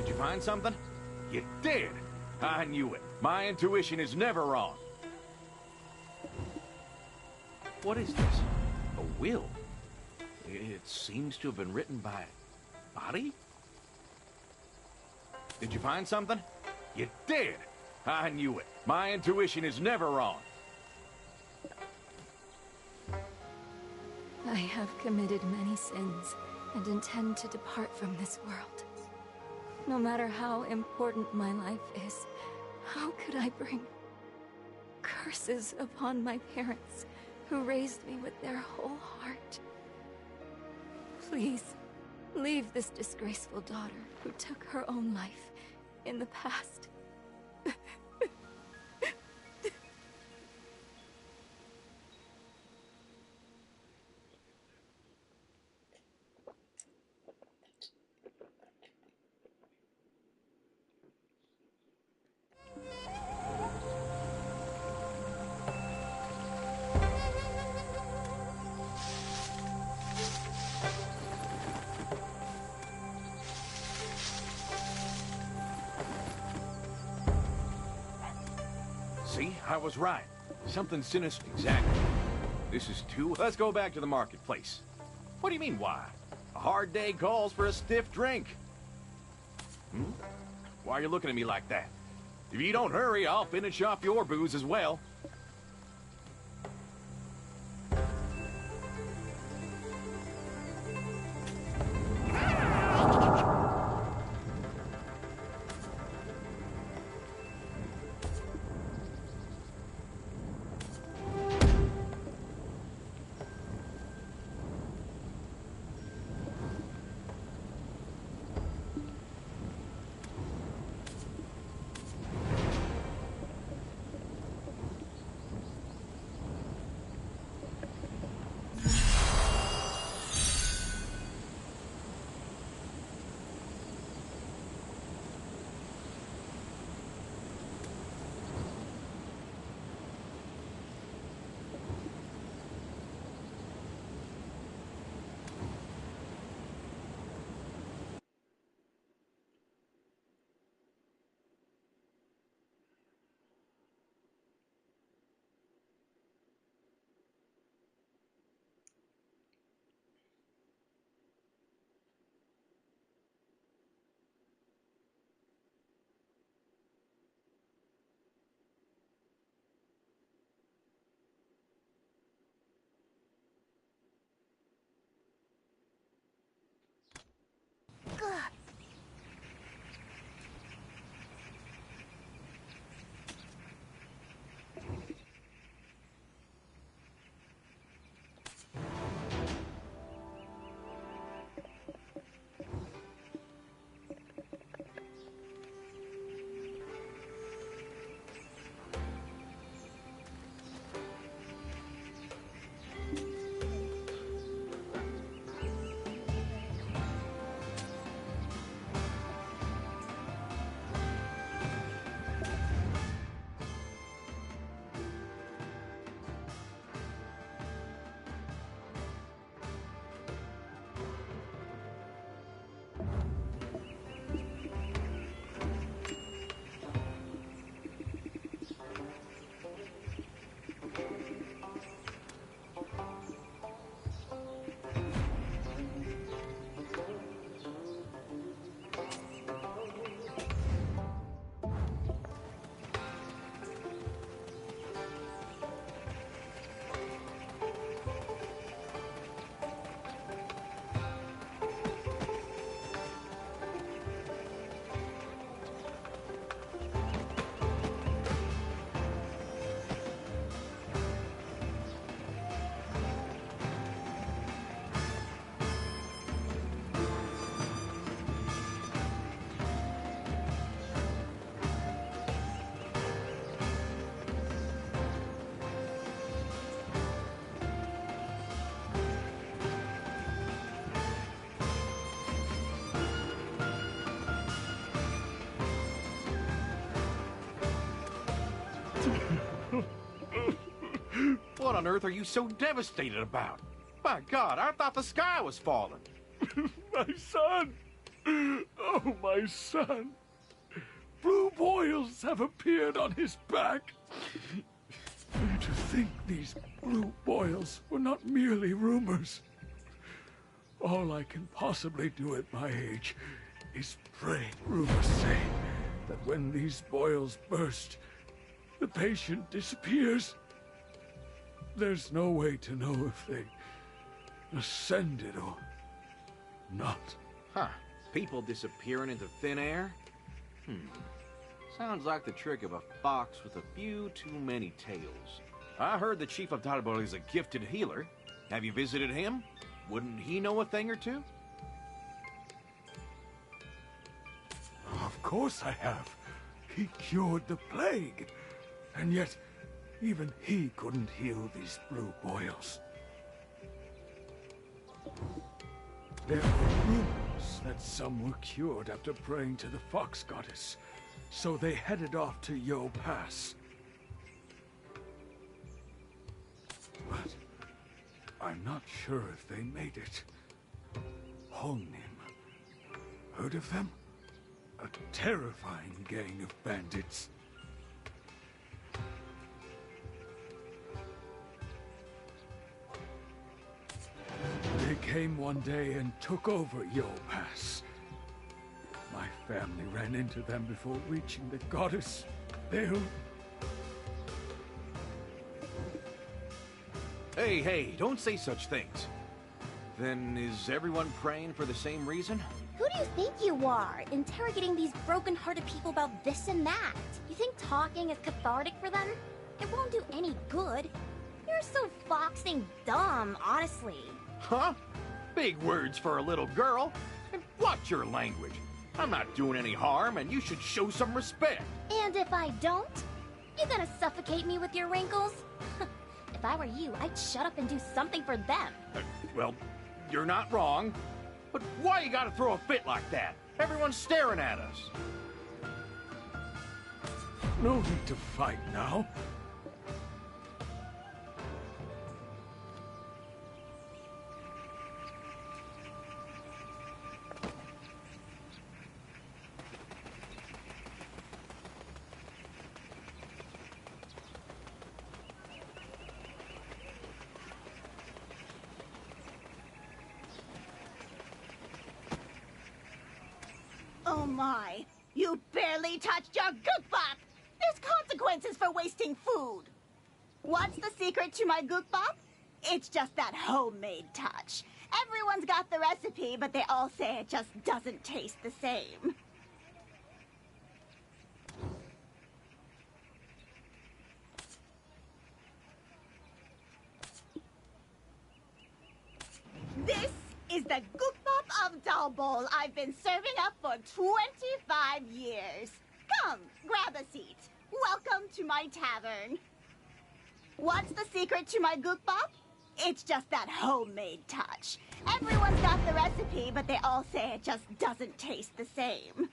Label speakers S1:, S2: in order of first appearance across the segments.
S1: Did you find something? You did! I knew it. My intuition is never wrong. What is this? A will? It seems to have been written by a body? Did you find something? You did! I knew it. My intuition is never wrong.
S2: I have committed many sins and intend to depart from this world. No matter how important my life is, how could I bring curses upon my parents who raised me with their whole heart? Please, leave this disgraceful daughter who took her own life in the past.
S1: See, I was right. Something sinister. Exactly. This is too... Let's go back to the marketplace. What do you mean, why? A hard day calls for a stiff drink. Why are you looking at me like that? If you don't hurry, I'll finish off your booze as well. What on earth are you so devastated about? My God, I thought the sky was falling.
S3: My son! Oh, my son! Blue boils have appeared on his back. To think these blue boils were not merely rumors. All I can possibly do at my age is pray. Rumors say that when these boils burst, the patient disappears. There's no way to know if they ascended or not.
S1: Huh. People disappearing into thin air? Sounds like the trick of a fox with a few too many tails. I heard the Chief of Tarbol is a gifted healer. Have you visited him? Wouldn't he know a thing or two?
S3: Of course I have. He cured the plague. And yet, even he couldn't heal these blue boils. There were rumors that some were cured after praying to the fox goddess, so they headed off to Yo Pass. But I'm not sure if they made it. Holnim. Heard of them? A terrifying gang of bandits. They came one day and took over Yo Pass. My family ran into them before reaching the goddess.
S1: Hey, don't say such things. Then is everyone praying for the same reason?
S4: Who do you think you are, interrogating these broken-hearted people about this and that? You think talking is cathartic for them? It won't do any good. You're so foxing dumb, honestly.
S1: Huh? Big words for a little girl. And watch your language. I'm not doing any harm, and you should show some respect.
S4: And if I don't? You gonna suffocate me with your wrinkles? If I were you, I'd shut up and do something for them.
S1: Well, you're not wrong. But why you gotta throw a fit like that? Everyone's staring at us.
S3: No need to fight now.
S5: Oh my, you barely touched your gookbop! There's consequences for wasting food! What's the secret to my gookbop? It's just that homemade touch. Everyone's got the recipe, but they all say it just doesn't taste the same. This is the gookbop of Dalbol I've been serving up for 25 years. Come, grab a seat. Welcome to my tavern. What's the secret to my gookbop? It's just that homemade touch. Everyone's got the recipe, but they all say it just doesn't taste the same.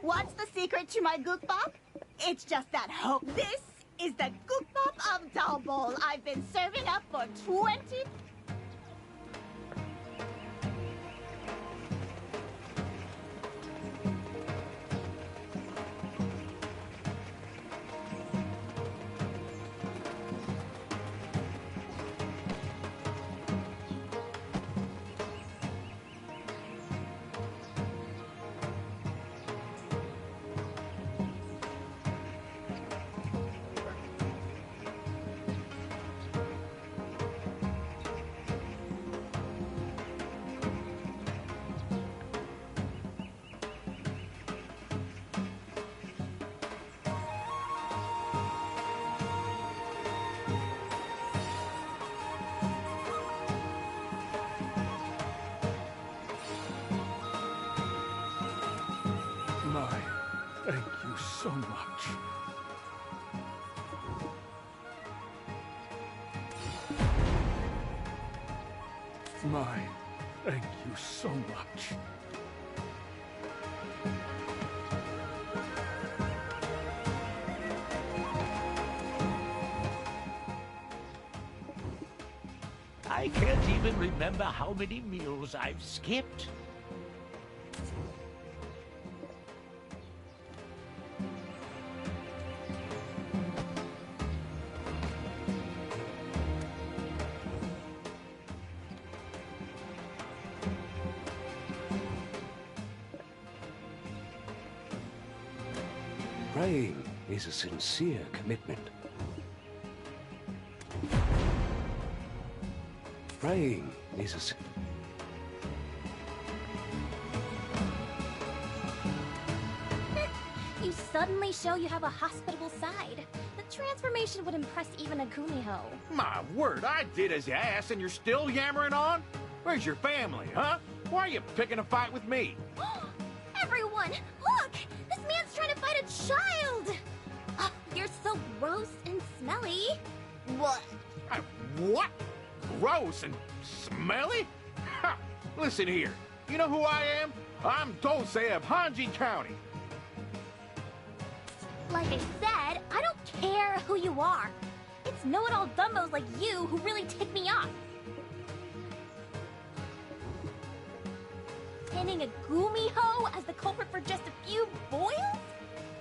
S5: What's the secret to my gookbop? It's just that This is the gookbop of Dalbol I've been serving up for 20...
S3: My, thank you so much. My, thank you so much.
S6: I can't even remember how many meals I've skipped.
S7: Praying is a sincere commitment. Praying is a...
S4: You suddenly show you have a hospitable side. The transformation would impress even a Kumiho.
S1: My word, I did as you asked, and you're still yammering on? Where's your family, huh? Why are you picking a fight with me?
S4: Everyone, look! This man's trying to fight a child! Oh, you're so gross and smelly. What?
S1: What? Gross and smelly? Ha! Listen here. You know who I am? I'm Dosei of Hanji County.
S4: Like I said, I don't care who you are. It's know-it-all dumbos like you who really tick me off. Pinning a Gumiho as the culprit for just a few boils?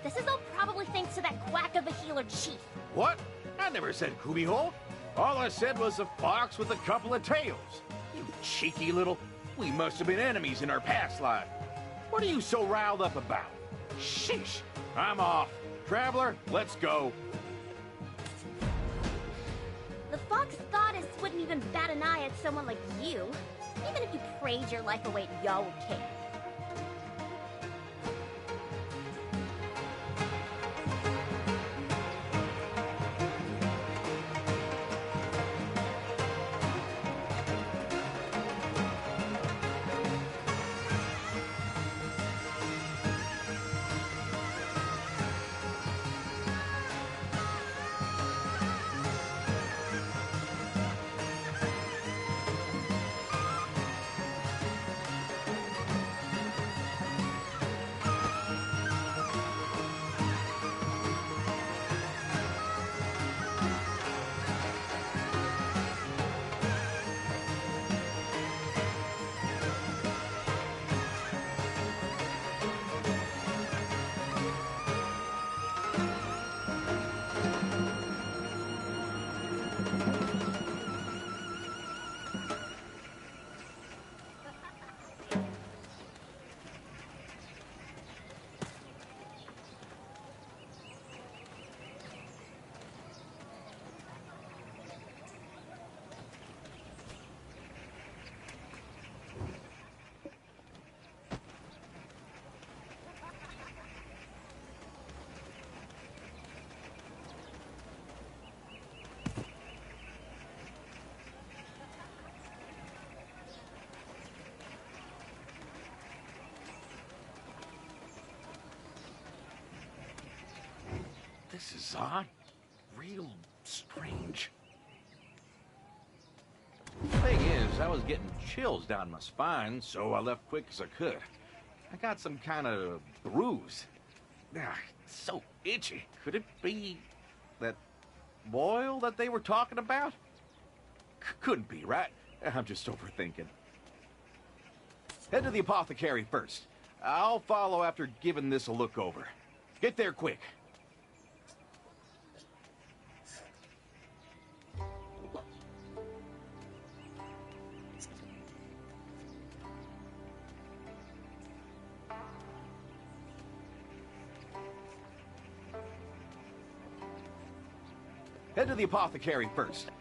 S4: This is all probably thanks to that quack of a healer chief.
S1: What? I never said Kumiho. All I said was a fox with a couple of tails. You cheeky little... We must have been enemies in our past life. What are you so riled up about? Sheesh. I'm off. Traveler, let's go.
S4: The fox goddess wouldn't even bat an eye at someone like you, even if you prayed your life away at Yahoo Cave.
S1: This is odd. Real strange. Thing is, I was getting chills down my spine, so I left quick as I could. I got some kind of bruise. Ah, it's so itchy. Could it be that boil that they were talking about? Couldn't be, right? I'm just overthinking. Head to the apothecary first. I'll follow after giving this a look over. Get there quick. Head to the apothecary first.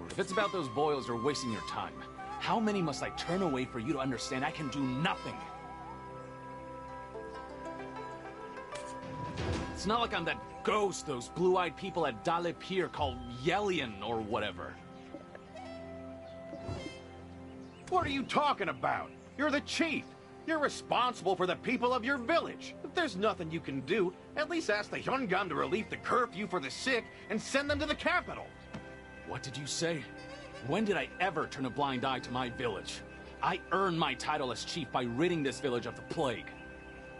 S8: If it's about those boils, you're wasting your time. How many must I turn away for you to understand I can do nothing? It's not like I'm that ghost those blue-eyed people at Dale Pier call Yellian or whatever.
S1: What are you talking about? You're the chief. You're responsible for the people of your village. If there's nothing you can do, at least ask the Hyungan to relieve the curfew for the sick and send them to the capital.
S8: What did you say? When did I ever turn a blind eye to my village? I earned my title as chief by ridding this village of the plague.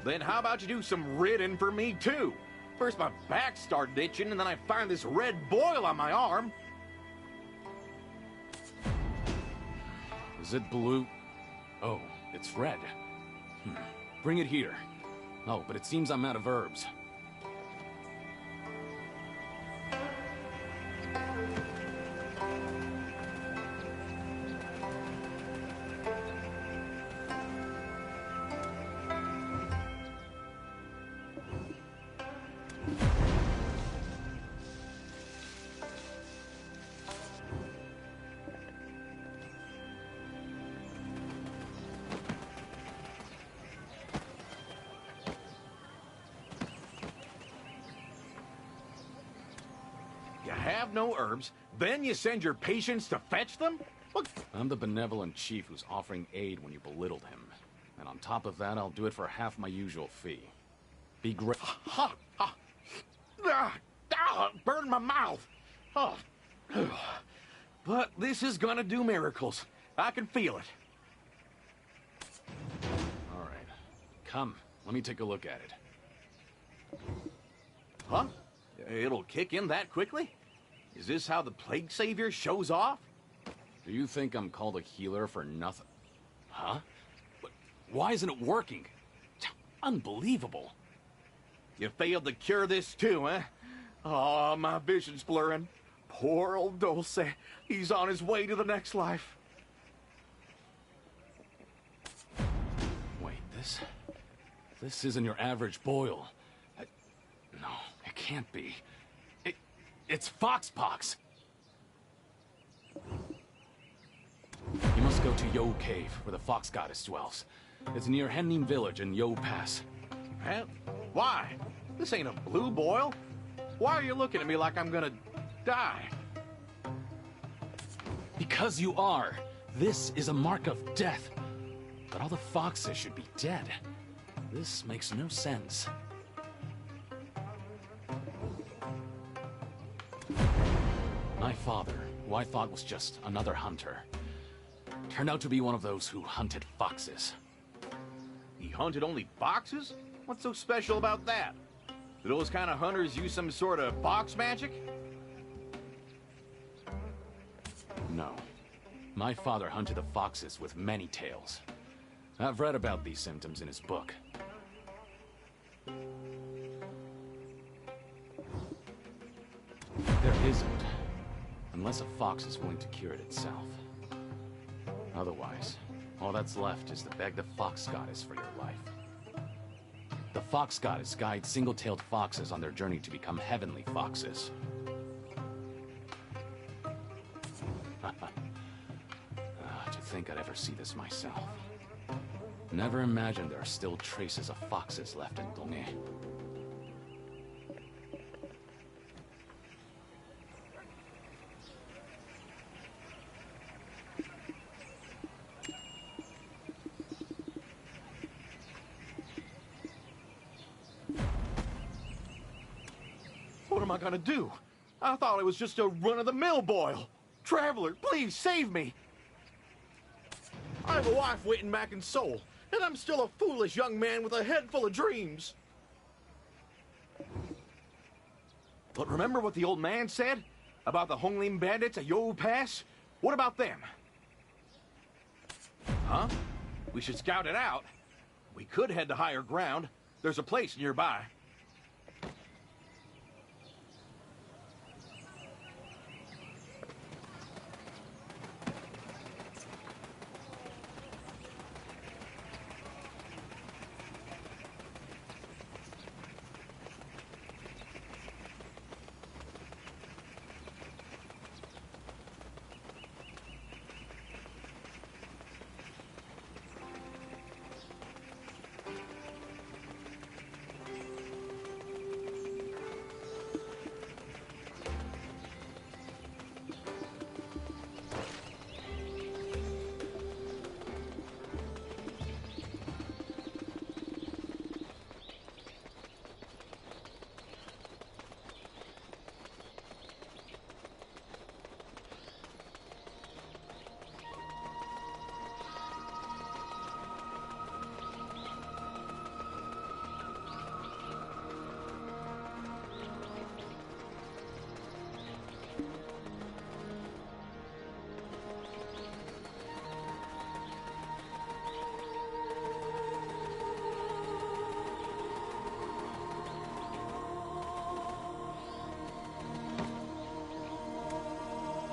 S1: Then how about you do some ridding for me, too? First my back started itching, and then I find this red boil on my arm.
S8: Is it blue? Oh, it's red. Bring it here. Oh, but it seems I'm out of herbs.
S1: You have no herbs, then you send your patients to fetch them? What?
S8: I'm the benevolent chief who's offering aid when you belittled him. And on top of that, I'll do it for half my usual fee. Be great.
S1: Ha! Ha! Burn my mouth! Oh. But this is gonna do miracles. I can feel it.
S8: All right. Come, let me take a look at it.
S1: Huh? It'll kick in that quickly? Is this how the Plague Savior shows off?
S8: Do you think I'm called a healer for nothing? Huh? But why isn't it working? Unbelievable.
S1: You failed to cure this too, huh? Oh, my vision's blurring. Poor old Dulce. He's on his way to the next life.
S8: Wait, this isn't your average boil. No, it can't be. It's Foxpox. You must go to Yo Cave, where the Fox Goddess dwells. It's near Henning Village in Yo Pass.
S1: Huh? Why? This ain't a blue boil. Why are you looking at me like I'm gonna die?
S8: Because you are. This is a mark of death. But all the foxes should be dead. This makes no sense. My father, who I thought was just another hunter, turned out to be one of those who hunted foxes.
S1: He hunted only foxes? What's so special about that? Do those kind of hunters use some sort of fox magic?
S8: No. My father hunted the foxes with many tails. I've read about these symptoms in his book. There isn't. Unless a fox is willing to cure it itself. Otherwise, all that's left is to beg the Fox Goddess for your life. The Fox Goddess guides single-tailed foxes on their journey to become heavenly foxes. To think I'd ever see this myself. Never imagined there are still traces of foxes left in Donghae.
S1: What am I gonna do? I thought it was just a run-of-the-mill boil. Traveler, please save me. I have a wife waiting back in Seoul, and I'm still a foolish young man with a head full of dreams. But remember what the old man said about the Honglim bandits at Yo Pass? What about them? Huh? We should scout it out. We could head to higher ground. There's a place nearby.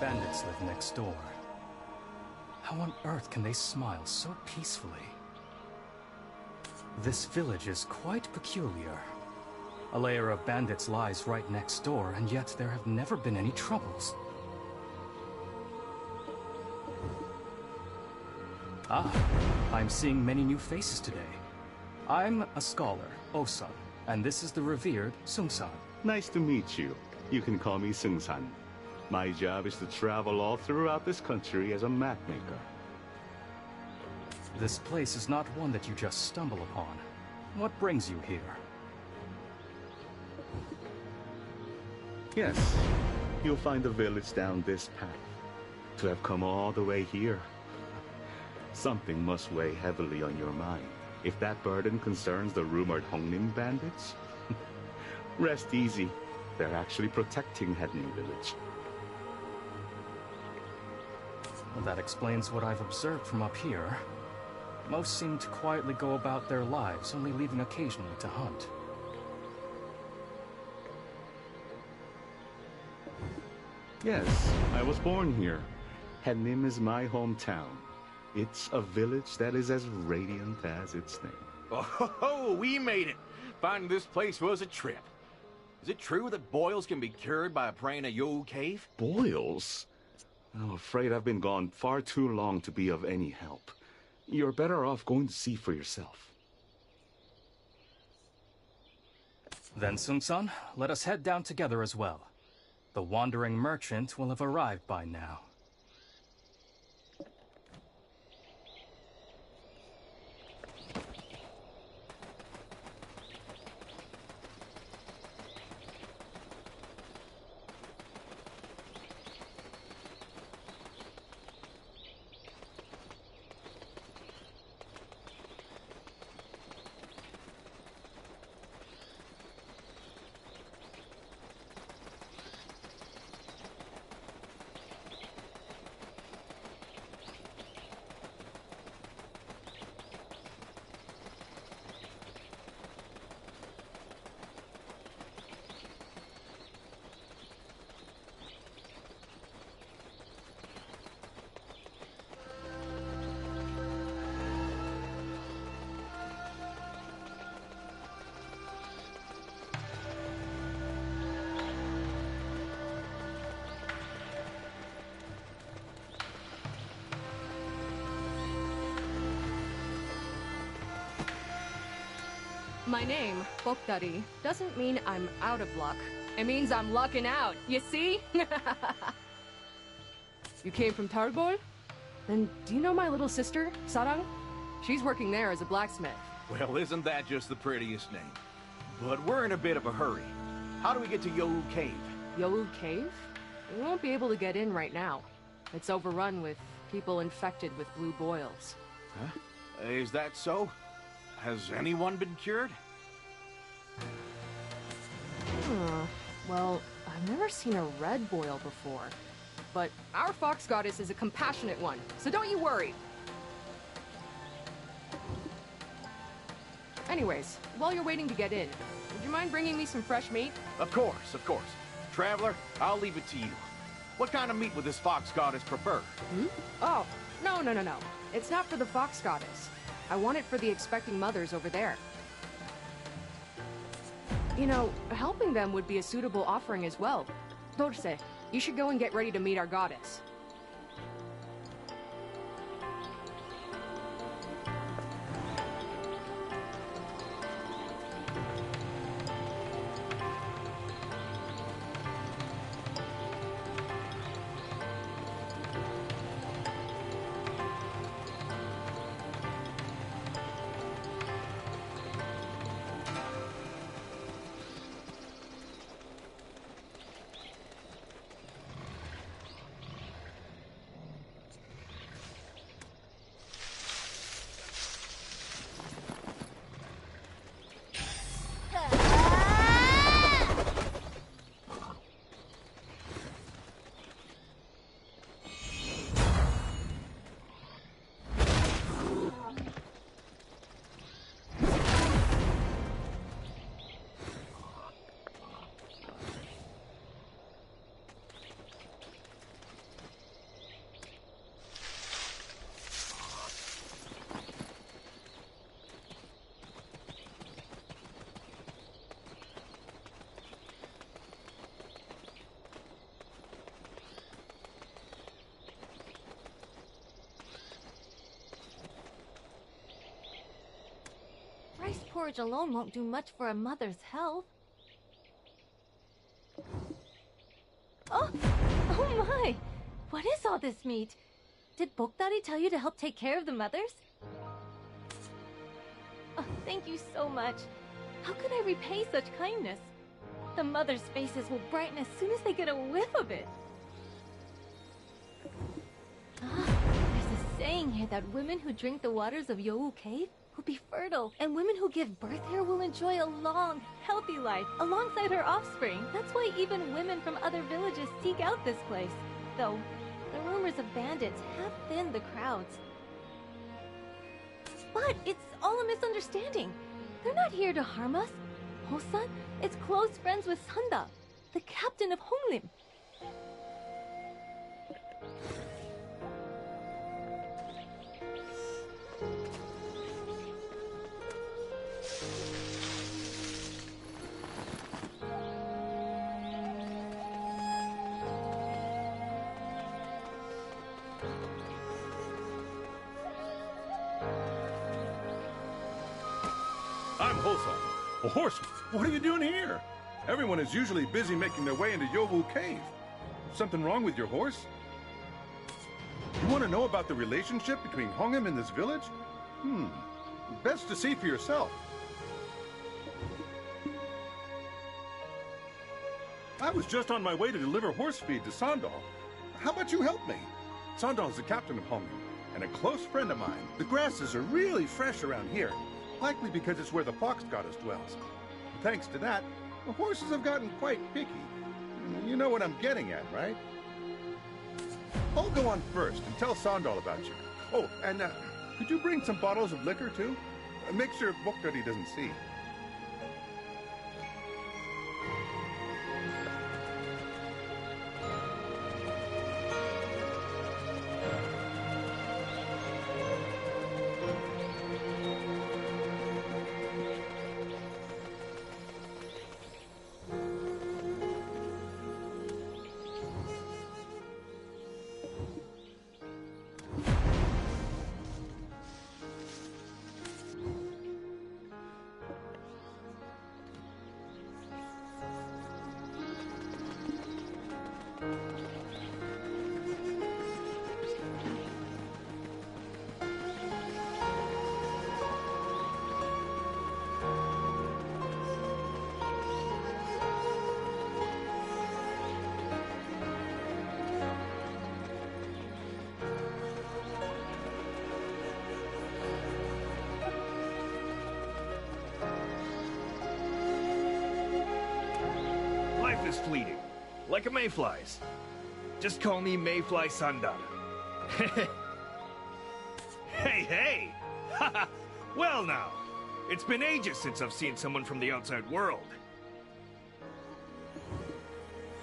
S9: bandits live next door. How on earth can they smile so peacefully? This village is quite peculiar. A layer of bandits lies right next door, and yet there have never been any troubles. Ah, I'm seeing many new faces today. I'm a scholar, Osan, and this is the revered Sung-san.
S10: Nice to meet you. You can call me Sung-san. My job is to travel all throughout this country as a map maker.
S9: This place is not one that you just stumble upon. What brings you here?
S10: Yes, you'll find the village down this path. To have come all the way here, something must weigh heavily on your mind. If that burden concerns the rumored Hongnim bandits, rest easy. They're actually protecting Hedning village.
S9: Well, that explains what I've observed from up here. Most seem to quietly go about their lives, only leaving occasionally to hunt.
S10: Yes, I was born here. Hednim is my hometown. It's a village that is as radiant as its name.
S1: Oh, we made it! Finding this place was a trip. Is it true that boils can be cured by praying a Yo cave?
S10: Boils? I'm afraid I've been gone far too long to be of any help. You're better off going to see for yourself.
S9: Then, Sung-san, let us head down together as well. The wandering merchant will have arrived by now.
S11: My name, Bokdari, doesn't mean I'm out of luck. It means I'm lucking out, you see? You came from Tarbol? Then do you know my little sister, Sarang? She's working there as a blacksmith.
S1: Well, isn't that just the prettiest name? But we're in a bit of a hurry. How do we get to Yo Cave?
S11: Yo Cave? We won't be able to get in right now. It's overrun with people infected with blue boils.
S1: Huh? Is that so? Has anyone been cured?
S11: Well, I've never seen a red boil before. But our fox goddess is a compassionate one, so don't you worry. Anyways, while you're waiting to get in, would you mind bringing me some fresh meat?
S1: Of course, of course. Traveler, I'll leave it to you. What kind of meat would this fox goddess prefer?
S11: Oh, no. It's not for the fox goddess. I want it for the expecting mothers over there. You know, helping them would be a suitable offering as well. Dorse, you should go and get ready to meet our goddess.
S12: porridge alone won't do much for a mother's health. Oh! Oh my! What is all this meat? Did Bokdari tell you to help take care of the mothers? Oh, thank you so much. How could I repay such kindness? The mothers' faces will brighten as soon as they get a whiff of it. There's a saying here that women who drink the waters of Youwu Cave will be fertile, and women who give birth here will enjoy a long, healthy life alongside her offspring. That's why even women from other villages seek out this place. Though, the rumors of bandits have thinned the crowds. But it's all a misunderstanding. They're not here to harm us. Hosan is close friends with Sanda, the captain of Honglim.
S3: I'm Hosan, a horseman. What are you doing here? Everyone is usually busy making their way into Youwu Cave. Something wrong with your horse? You want to know about the relationship between Hongim and this village? Best to see for yourself. I was just on my way to deliver horse feed to Sandal. How about you help me? Sandal is the captain of Hongim, and a close friend of mine. The grasses are really fresh around here, likely because it's where the fox goddess dwells. Thanks to that, the horses have gotten quite picky. You know what I'm getting at, right? I'll go on first and tell Sandal about you. Oh, and could you bring some bottles of liquor, too? Make sure Bokdari doesn't see.
S13: Life is fleeting, like a mayfly's. Just call me Mayfly Sandara. Hey! Well now, it's been ages since I've seen someone from the outside world.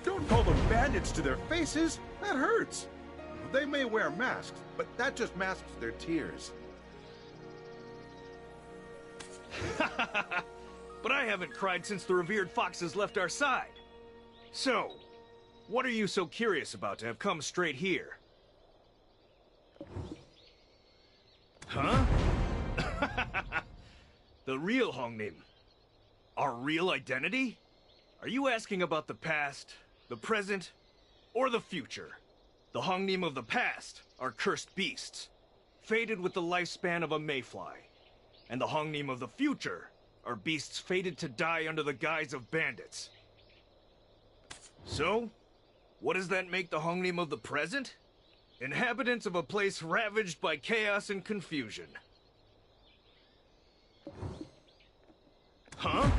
S3: Don't call them bandits to their faces. That hurts. They may wear masks, but that just masks their tears.
S13: But I haven't cried since the revered foxes left our side. So, what are you so curious about to have come straight here? Huh? The real Hongnim? Our real identity? Are you asking about the past, the present, or the future? The Hongnim of the past are cursed beasts, fated with the lifespan of a mayfly. And the Hongnim of the future are beasts fated to die under the guise of bandits. So, what does that make the Hongnim of the present? Inhabitants of a place ravaged by chaos and confusion. Huh?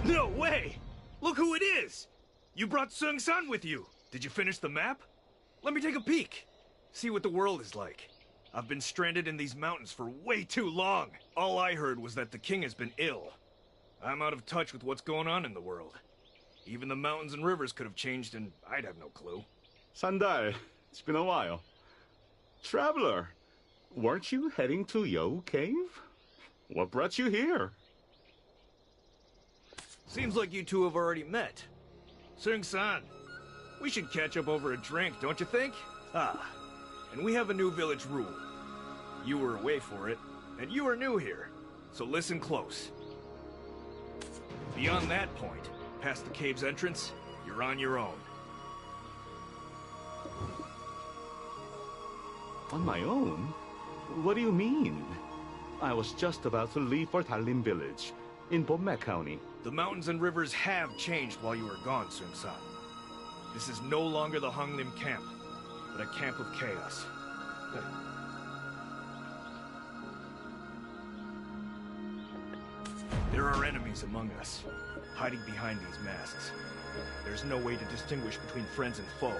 S13: No way! Look who it is! You brought Seung-san with you! Did you finish the map? Let me take a peek. See what the world is like. I've been stranded in these mountains for way too long. All I heard was that the king has been ill. I'm out of touch with what's going on in the world. Even the mountains and rivers could have changed and I'd have no clue.
S10: Sandal, it's been a while. Traveler, weren't you heading to Youwu Cave? What brought you here?
S13: Seems like you two have already met. Seung-san, we should catch up over a drink, don't you think? And we have a new village rule. You were away for it, and you are new here, so listen close. Beyond that point, past the cave's entrance, you're on your own.
S10: On my own? What do you mean? I was just about to leave for Talim village, in Bommek County.
S13: The mountains and rivers have changed while you were gone, Seung-san. This is no longer the Honglim camp, but a camp of chaos. There are enemies among us, hiding behind these masks. There's no way to distinguish between friends and foe.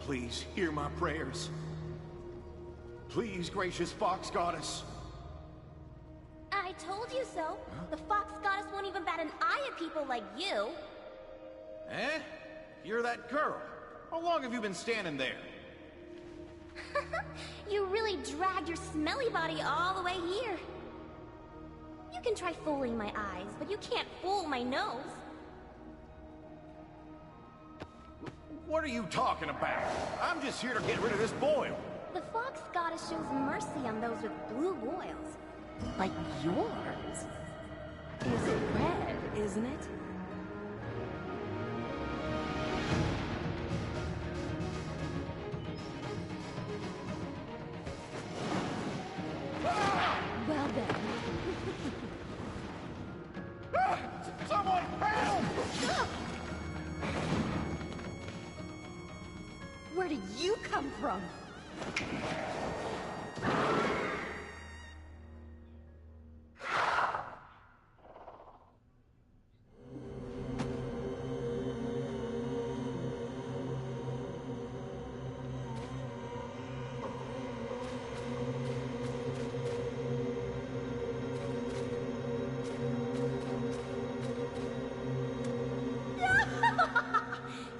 S1: Please hear my prayers. Please, gracious Fox Goddess.
S4: I told you so. Huh? The Fox Goddess won't even bat an eye at people like you.
S1: Eh? You're that girl. How long have you been standing there?
S4: You really dragged your smelly body all the way here. You can try fooling my eyes, but you can't fool my nose.
S1: What are you talking about? I'm just here to get rid of this boil.
S4: The Fox Goddess shows mercy on those with blue boils. Like yours.
S11: Is red, isn't it?
S12: Well then.
S1: Someone help!
S11: Where did you come from?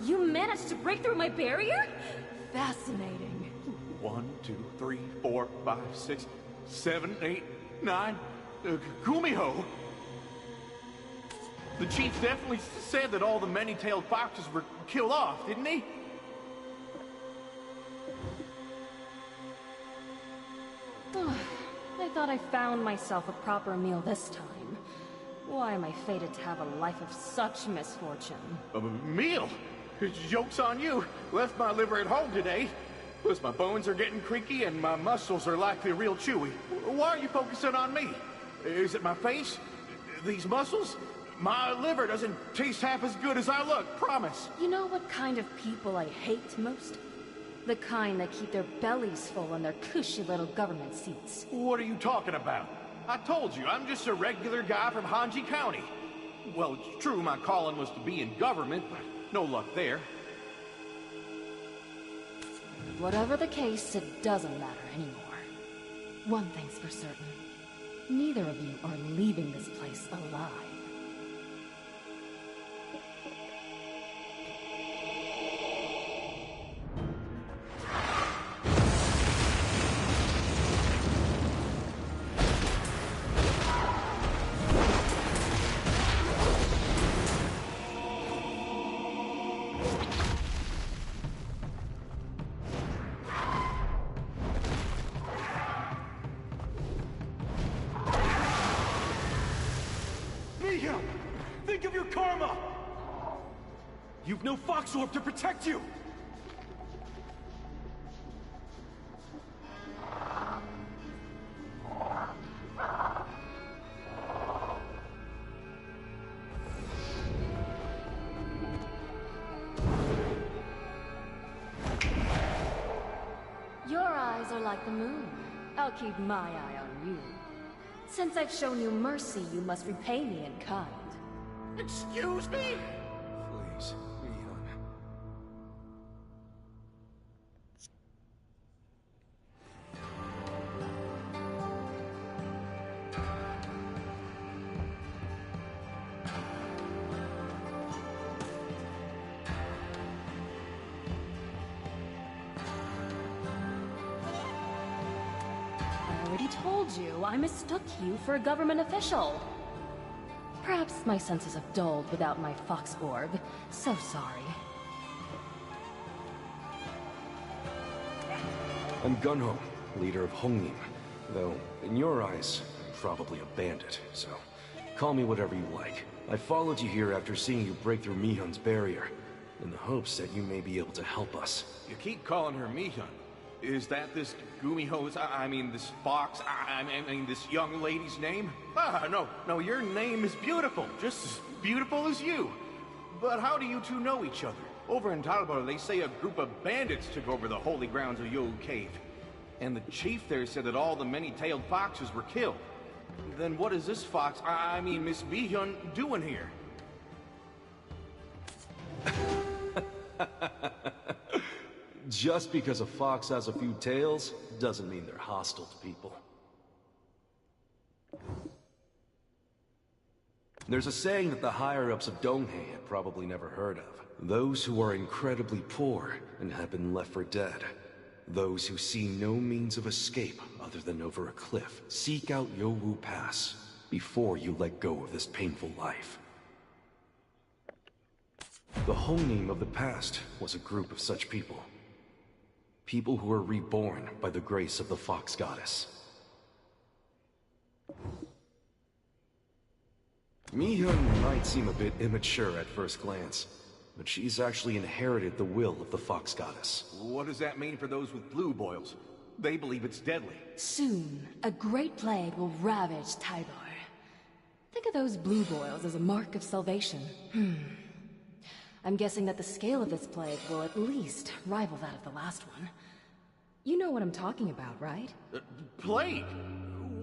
S12: You managed to break through my barrier?
S11: Fascinating.
S1: 1, 2, 3, 4, 5, 6, 7, 8, 9. Kumiho! The chief definitely said that all the many-tailed foxes were killed off, didn't he?
S12: I thought I found myself a proper meal this time. Why am I fated to have a life of such misfortune?
S1: A meal? Joke's on you. Left my liver at home today. Plus my bones are getting creaky and my muscles are likely real chewy. Why are you focusing on me? Is it my face? These muscles? My liver doesn't taste half as good as I look, promise.
S12: You know what kind of people I hate most? The kind that keep their bellies full in their cushy little government seats.
S1: What are you talking about? I told you, I'm just a regular guy from Hanji County. Well, it's true my calling was to be in government, but no luck there.
S12: Whatever the case, it doesn't matter anymore. One thing's for certain.
S11: Neither of you are leaving this place alive.
S3: Think of your karma! You've no Fox Orb to protect you!
S11: Your eyes are like the moon. I'll keep my eye on you. Since I've shown you mercy, you must repay me in kind.
S3: Excuse me? Please, Leon.
S11: I already told you, I mistook you for a government official. Perhaps my senses have dulled without my Fox Orb. So sorry.
S7: I'm Gunho, leader of Hongnim. Though, in your eyes, I'm probably a bandit, so call me whatever you like. I followed you here after seeing you break through Mihun's barrier, in the hopes that you may be able to help us.
S1: You keep calling her Mihun. Is that this Gumiho's, I mean this fox, I mean this young lady's name? Ah, no, your name is beautiful, just as beautiful as you. But how do you two know each other? Over in Talbot, they say a group of bandits took over the holy grounds of Yohu Cave. And the chief there said that all the many-tailed foxes were killed. Then what is this fox, I mean Miss Mihun, doing here?
S7: Just because a fox has a few tails, doesn't mean they're hostile to people. There's a saying that the higher-ups of Donghae had probably never heard of. Those who are incredibly poor and have been left for dead. Those who see no means of escape other than over a cliff. Seek out Yowu Pass before you let go of this painful life. The Hongnim of the past was a group of such people. People who were reborn by the grace of the Fox Goddess. Mihun might seem a bit immature at first glance, but she's actually inherited the will of the Fox Goddess.
S1: What does that mean for those with blue boils? They believe it's deadly.
S11: Soon, a great plague will ravage Tybor. Think of those blue boils as a mark of salvation. I'm guessing that the scale of this plague will at least rival that of the last one. You know what I'm talking about, right?
S1: Plague?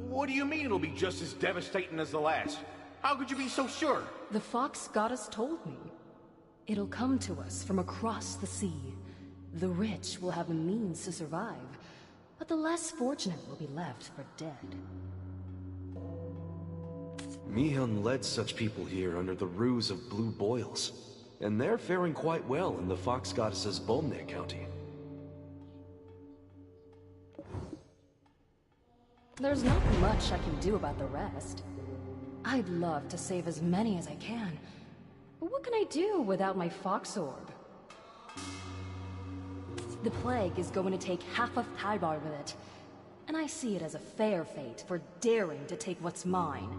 S1: What do you mean it'll be just as devastating as the last? How could you be so sure?
S11: The Fox Goddess told me. It'll come to us from across the sea. The rich will have the means to survive, but the less fortunate will be left for dead.
S7: Mihun led such people here under the ruse of blue boils, and they're faring quite well in the Fox Goddess's Bolne County.
S11: There's not much I can do about the rest. I'd love to save as many as I can, but what can I do without my Fox Orb? The plague is going to take half of Tybor with it, and I see it as a fair fate for daring to take what's mine.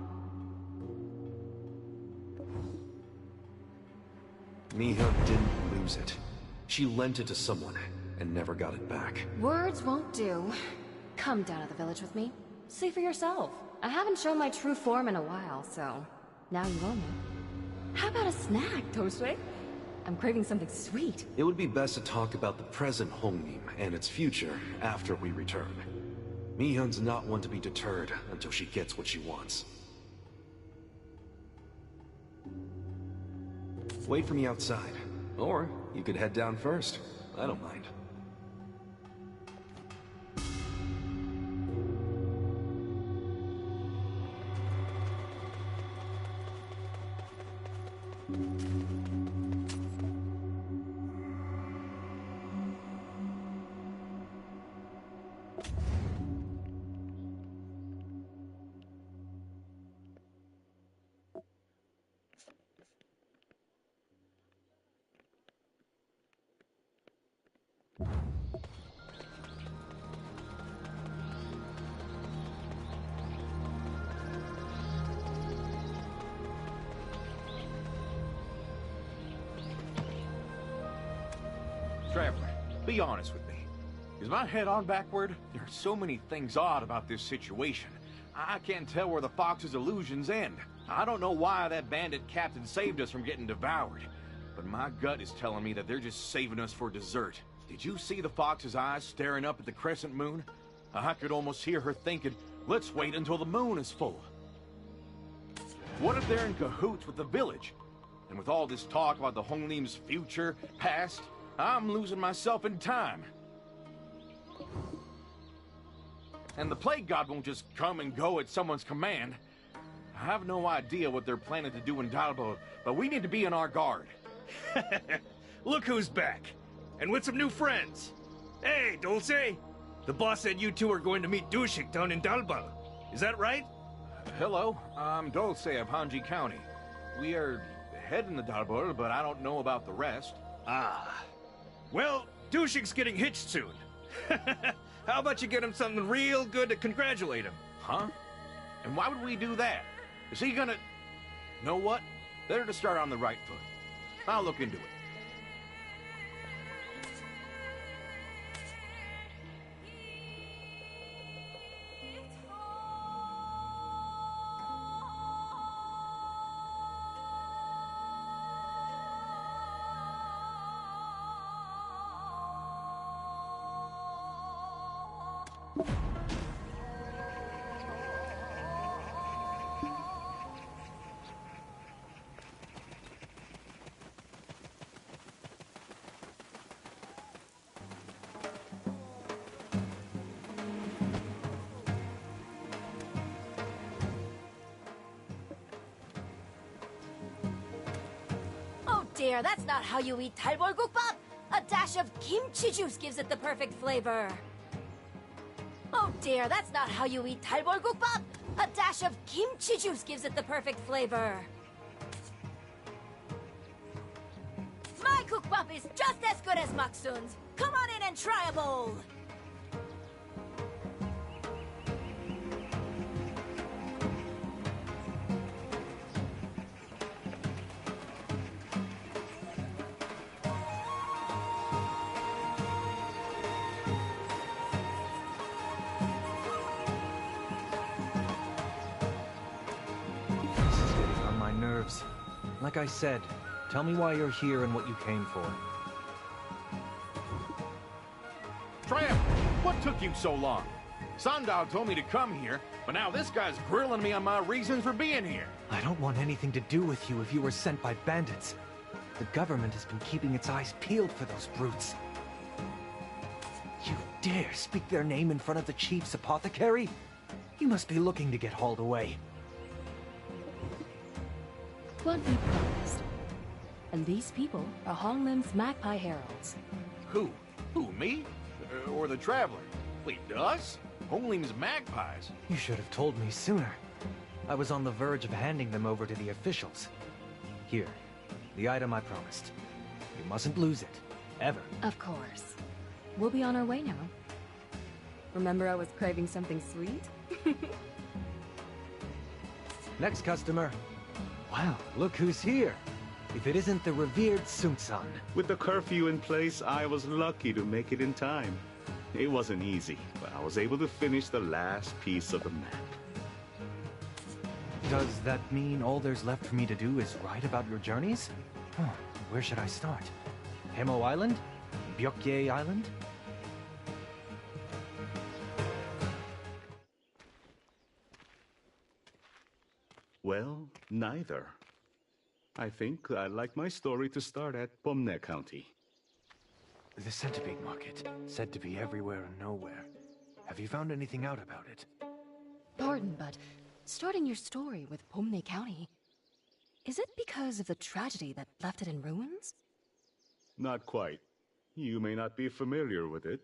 S7: Mihun didn't lose it. She lent it to someone, and never got it back.
S11: Words won't do. Come down to the village with me. See for yourself. I haven't shown my true form in a while, so now you own me. How about a snack, Tosue? I'm craving something sweet.
S7: It would be best to talk about the present Hongnim and its future after we return. Mihun's not one to be deterred until she gets what she wants. Wait for me outside. Or you could head down first. I don't mind.
S1: Traveler, be honest with me. Is my head on backward? There are so many things odd about this situation. I can't tell where the Fox's illusions end. I don't know why that bandit captain saved us from getting devoured. But my gut is telling me that they're just saving us for dessert. Did you see the Fox's eyes staring up at the crescent moon? I could almost hear her thinking, let's wait until the moon is full. What if they're in cahoots with the village? And with all this talk about the Honglim's future, past, I'm losing myself in time. And the Plague God won't just come and go at someone's command. I have no idea what they're planning to do in Dalbo, but we need to be on our guard.
S13: Look who's back! And with some new friends! Hey, Dulce! The boss said you two are going to meet Dushik down in Dalbal. Is that right?
S1: Hello, I'm Dulce of Hanji County. We are heading to Dalbor, but I don't know about the rest.
S13: Ah. Well, Dushik's getting hitched soon. How about you get him something real good to congratulate him?
S1: Huh? And why would we do that? Is he gonna... Know what? Better to start on the right foot. I'll look into it.
S11: Dear, that's not how you eat Talbor Gukbap! A dash of kimchi juice gives it the perfect flavor. Oh dear, that's not how you eat Talbor Gukbap! A dash of kimchi juice gives it the perfect flavor. My Gukbap is just as good as Maksun's. Come on in and try a bowl!
S14: Like I said, tell me why you're here and what you came for.
S1: Tramp! What took you so long? Sandal told me to come here, but now this guy's grilling me on my reasons for being here.
S14: I don't want anything to do with you if you were sent by bandits. The government has been keeping its eyes peeled for those brutes. You dare speak their name in front of the chief's apothecary? You must be looking to get hauled away.
S11: What we promised. And these people are Honglim's Magpie Heralds.
S1: Who? Who, me? Or the Traveler? Wait, us? Honglim's magpies?
S14: You should have told me sooner. I was on the verge of handing them over to the officials. Here, the item I promised. You mustn't lose it. Ever.
S11: Of course. We'll be on our way now. Remember I was craving something sweet?
S14: Next customer. Wow, look who's here. If it isn't the revered Sun-san.
S10: With the curfew in place, I was lucky to make it in time. It wasn't easy, but I was able to finish the last piece of the map.
S14: Does that mean all there's left for me to do is write about your journeys? Huh, where should I start? Hemo Island? Byokye Island?
S10: Well, neither. I think I'd like my story to start at Pomne County.
S14: The centipede market, said to be everywhere and nowhere. Have you found anything out about it?
S11: Pardon, but starting your story with Pomne County... Is it because of the tragedy that left it in ruins?
S10: Not quite. You may not be familiar with it,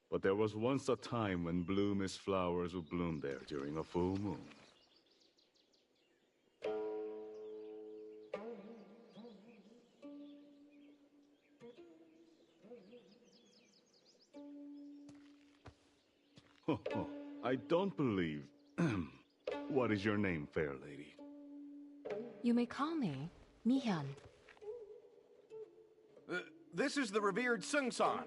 S10: but there was once a time when blue mist flowers would bloom there during a full moon. I don't believe... What is your name, fair lady?
S11: You may call me Mihyun.
S1: This is the revered Sung-san.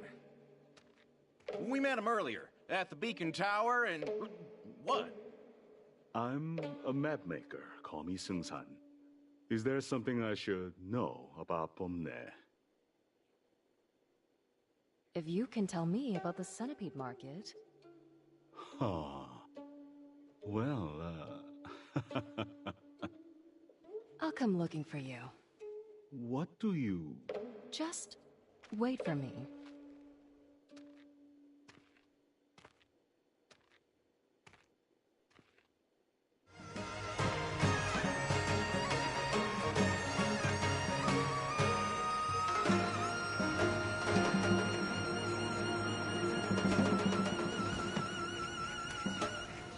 S1: We met him earlier, at the Beacon Tower, and... What?
S10: I'm a map maker. Call me Sung-san. Is there something I should know about Pomne?
S11: If you can tell me about the centipede market...
S10: Huh. Well,
S11: I'll come looking for you.
S10: What do you...
S11: Just wait for me.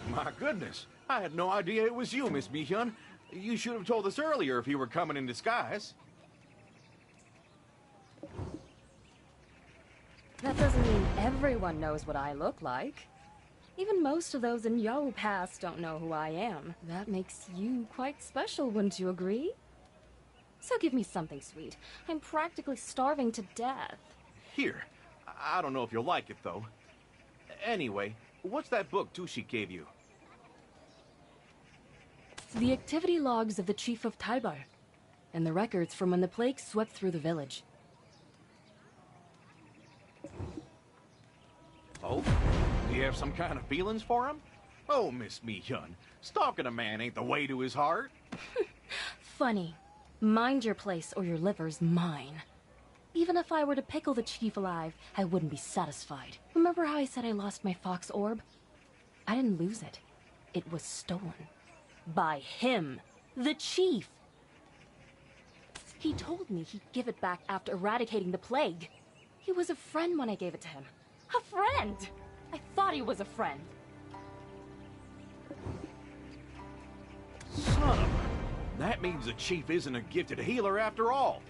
S1: My goodness, I had no idea it was you, Miss Mihyun. You should have told us earlier if you were coming in disguise.
S11: That doesn't mean everyone knows what I look like. Even most of those in Yo Pass don't know who I am. That makes you quite special, wouldn't you agree? So give me something sweet. I'm practically starving to death.
S1: Here. I don't know if you'll like it, though. Anyway, what's that book Tushik gave you?
S11: The activity logs of the Chief of Taibar, and the records from when the plague swept through the village.
S1: Oh? Do you have some kind of feelings for him? Oh, Miss Mihyun, stalking a man ain't the way to his heart.
S11: Funny. Mind your place or your liver's mine. Even if I were to pickle the chief alive, I wouldn't be satisfied. Remember how I said I lost my fox orb? I didn't lose it. It was stolen. By him. The chief. He told me he'd give it back after eradicating the plague. He was a friend when I gave it to him. A friend! I thought he was a friend.
S1: Son of a... That means the chief isn't a gifted healer after all.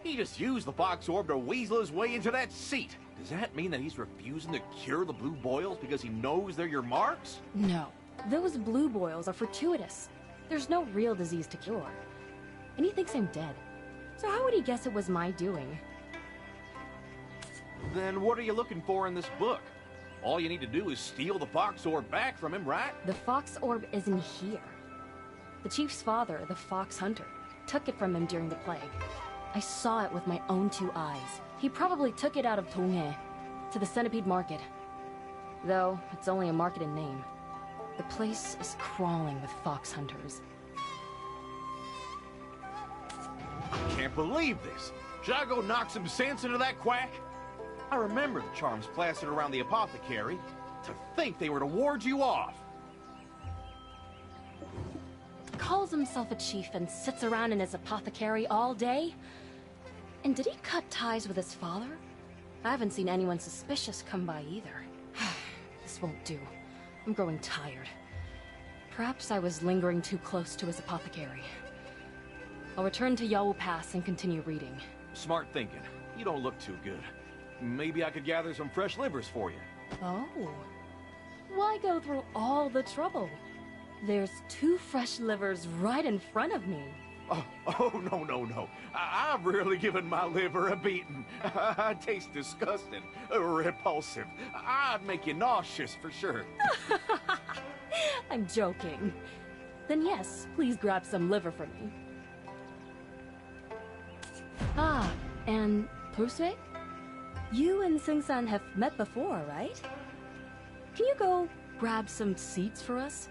S1: He just used the fox orb to weasel his way into that seat. Does that mean that he's refusing to cure the blue boils because he knows they're your marks?
S11: No. Those blue boils are fortuitous. There's no real disease to cure. And he thinks I'm dead. So how would he guess it was my doing?
S1: Then what are you looking for in this book? All you need to do is steal the fox orb back from him, right?
S11: The fox orb isn't here. The chief's father, the fox hunter, took it from him during the plague. I saw it with my own 2 eyes. He probably took it out of Donghae to the centipede market. Though, it's only a market in name. The place is crawling with fox hunters.
S1: I can't believe this. Should I go knock some sense into that quack? I remember the charms plastered around the apothecary. To think they were to ward you off.
S11: Calls himself a chief and sits around in his apothecary all day? And did he cut ties with his father? I haven't seen anyone suspicious come by either. This won't do. I'm growing tired. Perhaps I was lingering too close to his apothecary. I'll return to Yao Pass and continue reading.
S1: Smart thinking. You don't look too good. Maybe I could gather some fresh livers for you.
S11: Oh. Why go through all the trouble? There's 2 fresh livers right in front of me.
S1: Oh, no. I've really given my liver a beating. I taste disgusting, repulsive. I'd make you nauseous for sure.
S11: I'm joking. Then yes, please grab some liver for me. Ah, and Pusue? You and Sing-san have met before, right? Can you go grab some seats for us?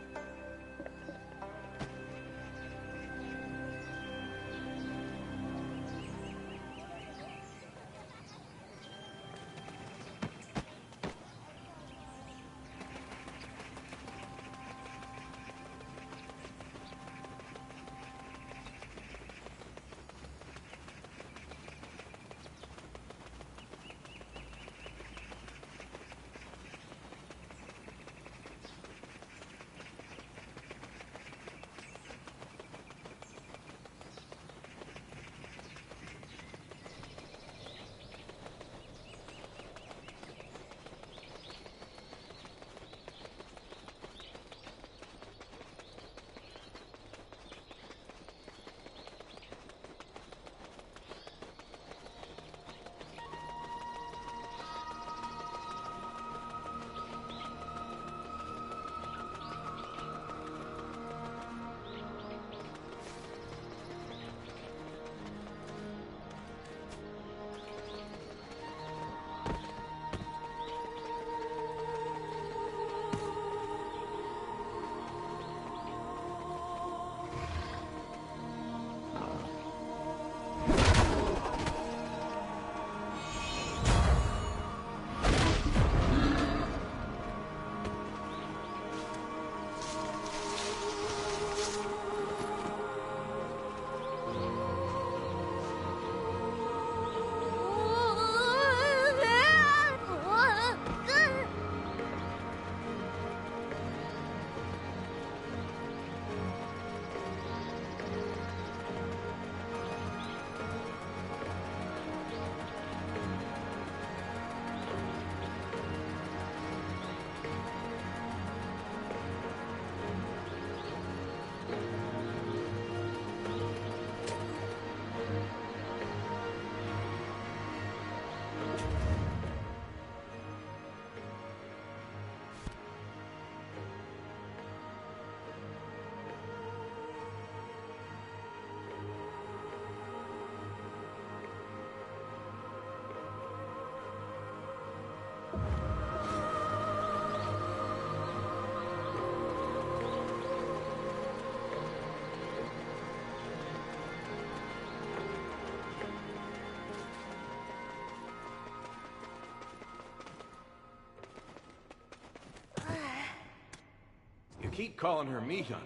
S1: You keep calling her Mihun.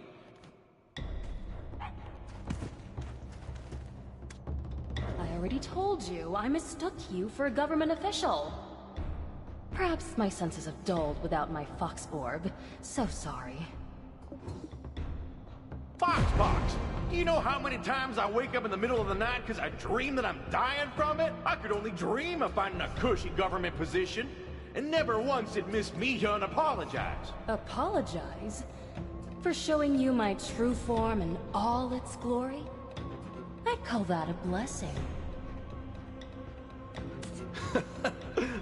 S11: I already told you, I mistook you for a government official. Perhaps my senses have dulled without my fox orb. So sorry.
S1: Fox! Do you know how many times I wake up in the middle of the night because I dream that I'm dying from it? I could only dream of finding a cushy government position. And never once did Miss Mihun apologize.
S11: Apologize? For showing you my true form in all its glory? I'd call that a blessing.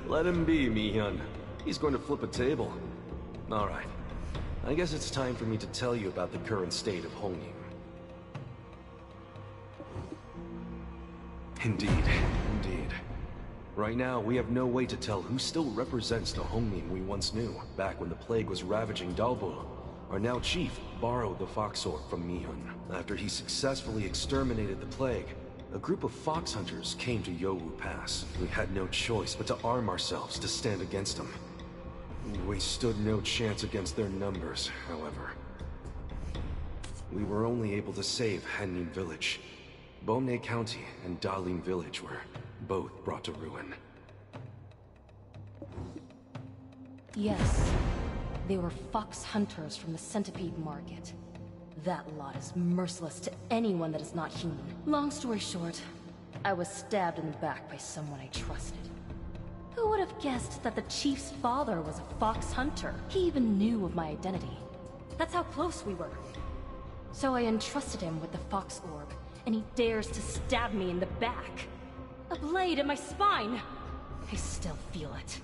S7: Let him be, Mihun. He's going to flip a table. Alright. I guess it's time for me to tell you about the current state of Hongyu. Indeed. Right now, we have no way to tell who still represents the Hongmin we once knew, back when the plague was ravaging Dalbul. Our now chief borrowed the fox orb from Mihun. After he successfully exterminated the plague, a group of fox hunters came to Yowu Pass. We had no choice but to arm ourselves to stand against them. We stood no chance against their numbers, however. We were only able to save Hannin Village. Bomne County and Dalin Village were both brought to ruin.
S11: Yes, they were fox hunters from the Centipede Market. That lot is merciless to anyone that is not human. Long story short, I was stabbed in the back by someone I trusted. Who would have guessed that the chief's father was a fox hunter? He even knew of my identity. That's how close we were. So I entrusted him with the fox orb, and he dares to stab me in the back. A blade in my spine! I still feel it.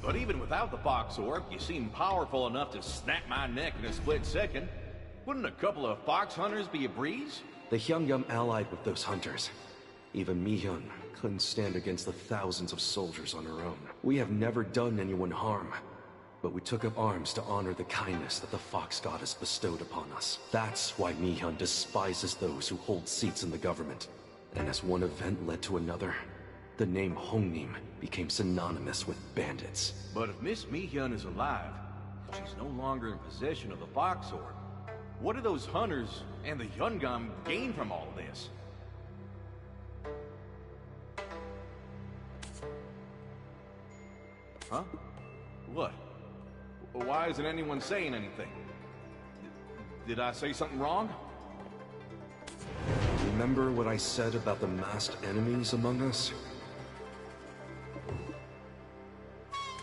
S1: But even without the fox orb, you seem powerful enough to snap my neck in a split second. Wouldn't a couple of fox hunters be a breeze?
S7: The Hyungyum allied with those hunters. Even Mihun couldn't stand against the thousands of soldiers on her own. We have never done anyone harm, but we took up arms to honor the kindness that the Fox Goddess bestowed upon us. That's why Mihun despises those who hold seats in the government. And as one event led to another, the name Hongnim became synonymous with bandits.
S1: But if Miss Mihun is alive, she's no longer in possession of the Fox Orb. What do those hunters and the Hyungam gain from all this? Huh? What? Why isn't anyone saying anything? Did I say something wrong?
S7: Remember what I said about the masked enemies among us?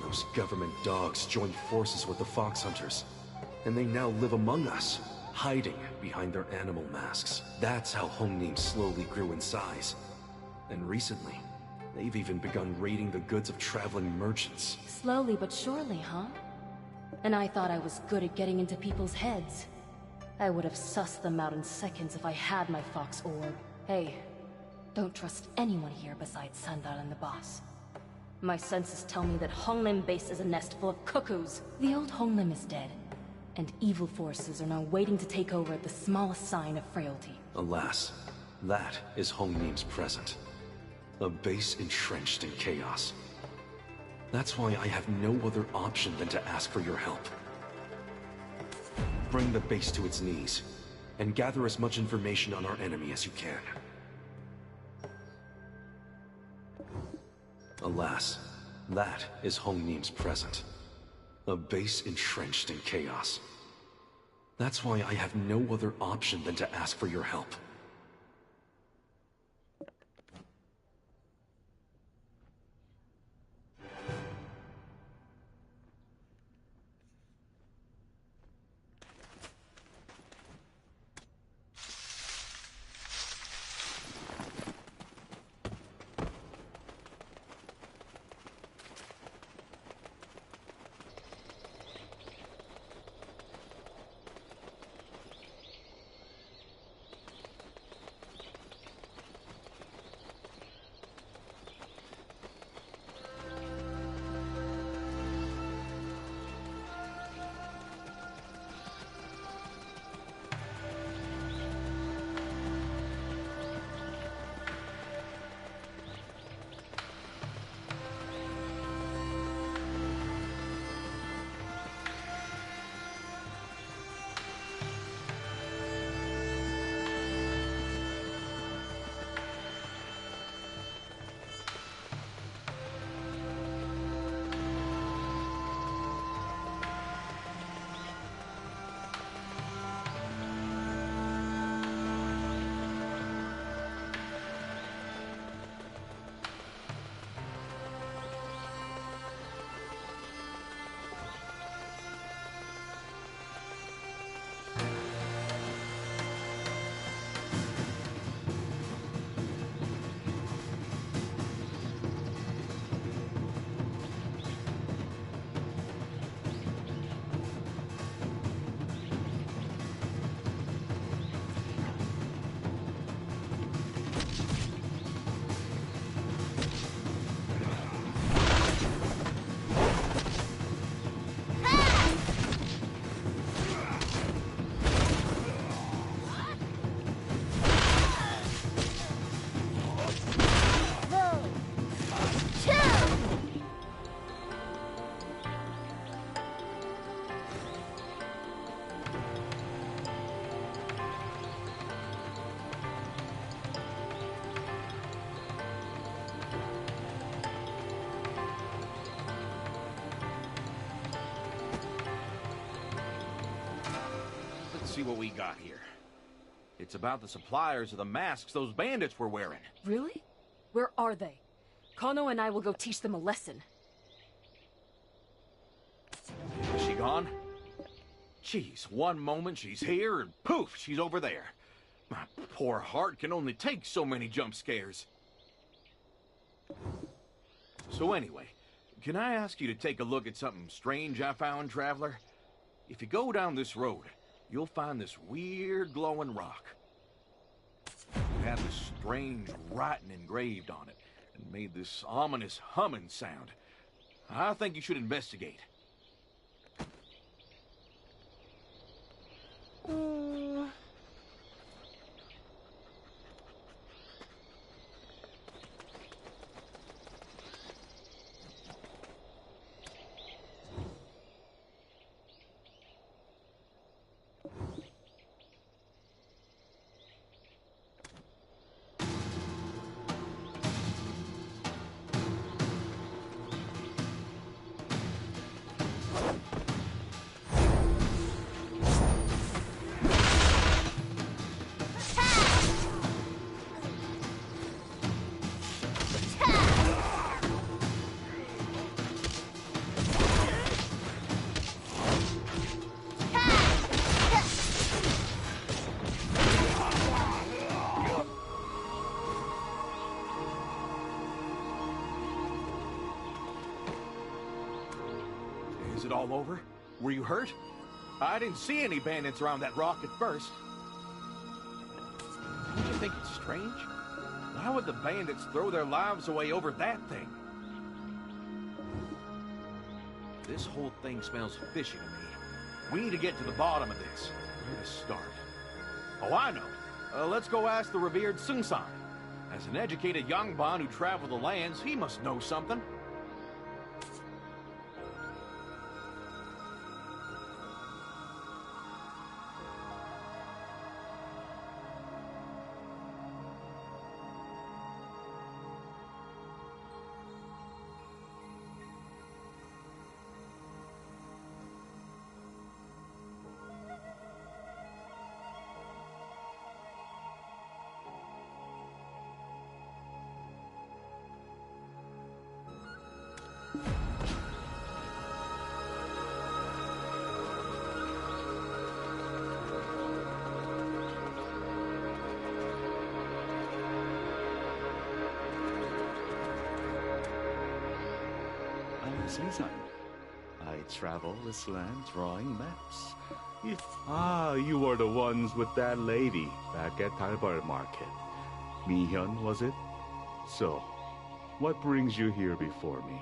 S7: Those government dogs joined forces with the fox hunters, and they now live among us, hiding behind their animal masks. That's how Hongnim slowly grew in size. And recently, they've even begun raiding the goods of traveling merchants.
S11: Slowly but surely, huh? And I thought I was good at getting into people's heads. I would have sussed them out in seconds if I had my fox orb. Hey, don't trust anyone here besides Sandal and the boss. My senses tell me that Honglim Base is a nest full of cuckoos. The old Honglim is dead, and evil forces are now waiting to take over at the smallest sign of frailty.
S7: Alas, that is Hongnim's present. A base entrenched in chaos. That's why I have no other option than to ask for your help. Bring the base to its knees, and gather as much information on our enemy as you can. Alas, that is Hongnim's present. A base entrenched in chaos. That's why I have no other option than to ask for your help.
S1: see what we got here. It's about the suppliers of the masks those bandits were wearing.
S11: Really? Where are they? Kono and I will go teach them a lesson.
S1: Is she gone? Jeez, one moment she's here and poof, she's over there. My poor heart can only take so many jump scares. So anyway, can I ask you to take a look at something strange I found, Traveler? If you go down this road, you'll find this weird glowing rock. It had this strange writing engraved on it, and made this ominous humming sound. I think you should investigate. Is it all over? Were you hurt? I didn't see any bandits around that rock at first. Don't you think it's strange? Why would the bandits throw their lives away over that thing? This whole thing smells fishy to me. We need to get to the bottom of this. Where to start? Oh, I know. Let's go ask the revered Sung-san. As an educated Yangban who traveled the lands, he must know something.
S10: Sung-san. I travel this land drawing maps. You were the ones with that lady back at Talbar Market. Mi-hyun, was it? So, what brings you here before me?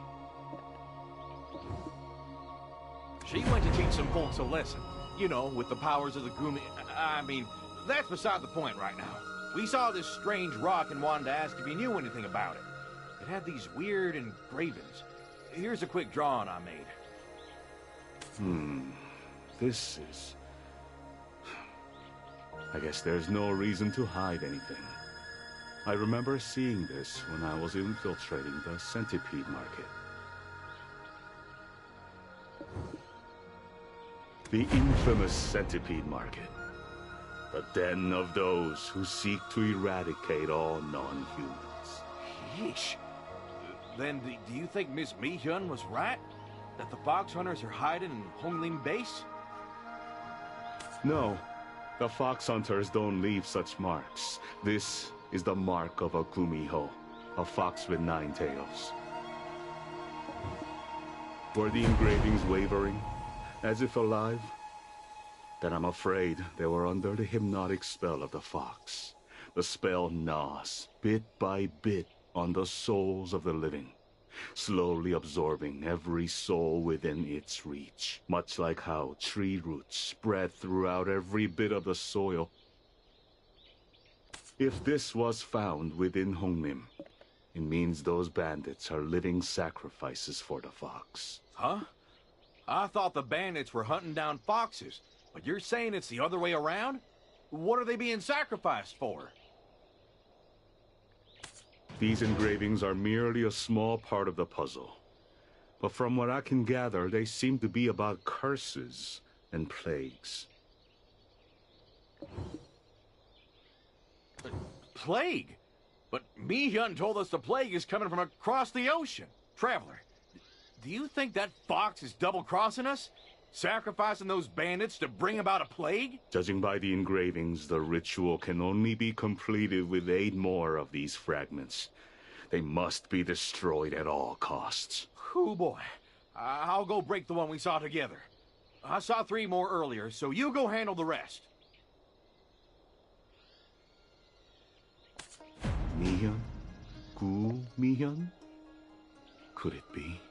S1: She went to teach some folks a lesson. You know, with the powers of the Gumi... I mean, that's beside the point right now. We saw this strange rock and wanted to ask if you knew anything about it. It had these weird engravings. Here's a quick drawing I made.
S10: This is... I guess there's no reason to hide anything. I remember seeing this when I was infiltrating the Centipede Market. The infamous Centipede Market. The den of those who seek to eradicate all non-humans.
S1: Yeesh. Then do you think Miss Mi-hyun was right? That the fox hunters are hiding in Honglim base?
S10: No. The fox hunters don't leave such marks. This is the mark of a Gumiho, a fox with 9 tails. Were the engravings wavering, as if alive? Then I'm afraid they were under the hypnotic spell of the fox. The spell gnaws, bit by bit, on the souls of the living, slowly absorbing every soul within its reach, much like how tree roots spread throughout every bit of the soil. If this was found within Honglim, it means those bandits are living sacrifices for the fox.
S1: Huh? I thought the bandits were hunting down foxes, but you're saying it's the other way around? What are they being sacrificed for?
S10: These engravings are merely a small part of the puzzle. But from what I can gather, they seem to be about curses and plagues.
S1: Plague? But Mi-hyun told us the plague is coming from across the ocean. Traveler, do you think that fox is double-crossing us? Sacrificing those bandits to bring about a plague?
S10: Judging by the engravings, the ritual can only be completed with 8 more of these fragments. They must be destroyed at all costs.
S1: Oh boy. I'll go break the one we saw together. I saw 3 more earlier, so you go handle the rest.
S10: Mi-hyun? Gu Mi-hyun? Could it be?